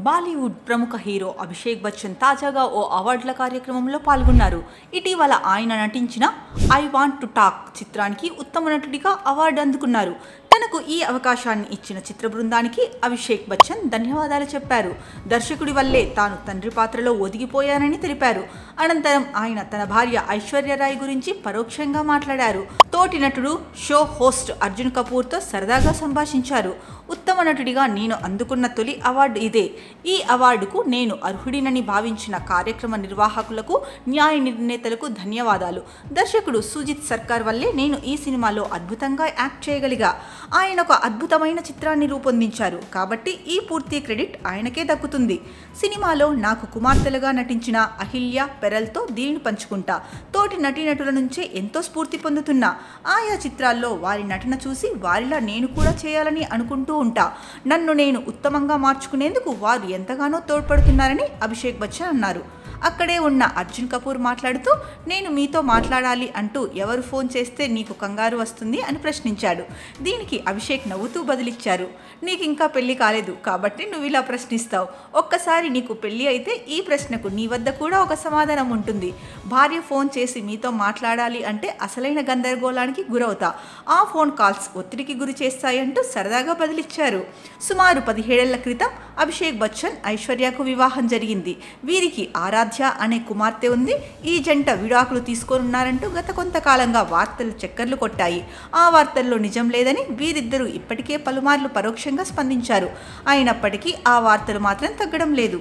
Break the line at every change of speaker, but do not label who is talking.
బాలీవుడ్ ప్రముఖ హీరో అభిషేక్ బచ్చన్ తాజాగా ఓ అవార్డుల కార్యక్రమంలో పాల్గొన్నారు. ఇటీవల ఆయన నటించిన ఐ వాంట్ టు టాక్ చిత్రానికి ఉత్తమ నటుడిగా అవార్డు అందుకున్నారు. తనకు ఈ అవకాశాన్ని ఇచ్చిన చిత్ర బృందానికి అభిషేక్ బచ్చన్ ధన్యవాదాలు చెప్పారు. దర్శకుడి వల్లే తాను తండ్రి పాత్రలో ఒదిగిపోయానని తెలిపారు. అనంతరం ఆయన తన భార్య ఐశ్వర్య రాయ్ గురించి పరోక్షంగా మాట్లాడారు. తోటి నటుడు షో హోస్ట్ అర్జున్ కపూర్తో సరదాగా సంభాషించారు. ఉత్తమ నటుడిగా నేను అందుకున్న తొలి అవార్డు ఇదే. ఈ అవార్డుకు నేను అర్హుడినని భావించిన కార్యక్రమ నిర్వాహకులకు, న్యాయ నిర్ణేతలకు ధన్యవాదాలు. దర్శకుడు సుజిత్ సర్కార్ వల్లే నేను ఈ సినిమాలో అద్భుతంగా యాక్ట్ చేయగలిగా. ఆయన ఒక అద్భుతమైన చిత్రాన్ని రూపొందించారు కాబట్టి ఈ పూర్తి క్రెడిట్ ఆయనకే దక్కుతుంది. సినిమాలో నాకు కుమార్తెలుగా నటించిన అహిల్య పెరల్తో దీనిని పంచుకుంటా. తోటి నటీనటుల నుంచే ఎంతో స్ఫూర్తి పొందుతున్నా. ఆయా చిత్రాల్లో వారి నటన చూసి వారిలా నేను కూడా చేయాలని అనుకుంటూ ఉంటా. నన్ను నేను ఉత్తమంగా మార్చుకునేందుకు వారు ఎంతగానో తోడ్పడుతున్నారని అభిషేక్ బచ్చన్ అన్నారు. అక్కడే ఉన్న అర్జున్ కపూర్ మాట్లాడుతూ, నేను మీతో మాట్లాడాలి అంటూ ఎవరు ఫోన్ చేస్తే నీకు కంగారు వస్తుంది అని ప్రశ్నించాడు. దీనికి అభిషేక్ నవ్వుతూ బదిలిచ్చారు, నీకు ఇంకా పెళ్లి కాలేదు కాబట్టి నువ్వు ఇలా ప్రశ్నిస్తావు. ఒక్కసారి నీకు పెళ్లి అయితే ఈ ప్రశ్నకు నీ వద్ద కూడా ఒక సమాధానం ఉంటుంది. భార్య ఫోన్ చేసి మీతో మాట్లాడాలి అంటే అసలైన గందరగోళానికి గురవుతా. ఆ ఫోన్ కాల్స్ ఒత్తిడికి గురి చేస్తాయంటూ సరదాగా బదిలిచ్చారు. సుమారు 17 ఏళ్ల క్రితం అభిషేక్ బచ్చన్ ఐశ్వర్యకు వివాహం జరిగింది. వీరికి ఆరాధ్య అనే కుమార్తె ఉంది. ఈ జంట విడాకులు తీసుకోనున్నారంటూ గత కొంతకాలంగా వార్తలు చక్కర్లు కొట్టాయి. ఆ వార్తల్లో నిజం లేదని వీరిద్దరూ ఇప్పటికే పలుమార్లు పరోక్షంగా స్పందించారు. అయినప్పటికీ ఆ వార్తలు మాత్రం తగ్గడం లేదు.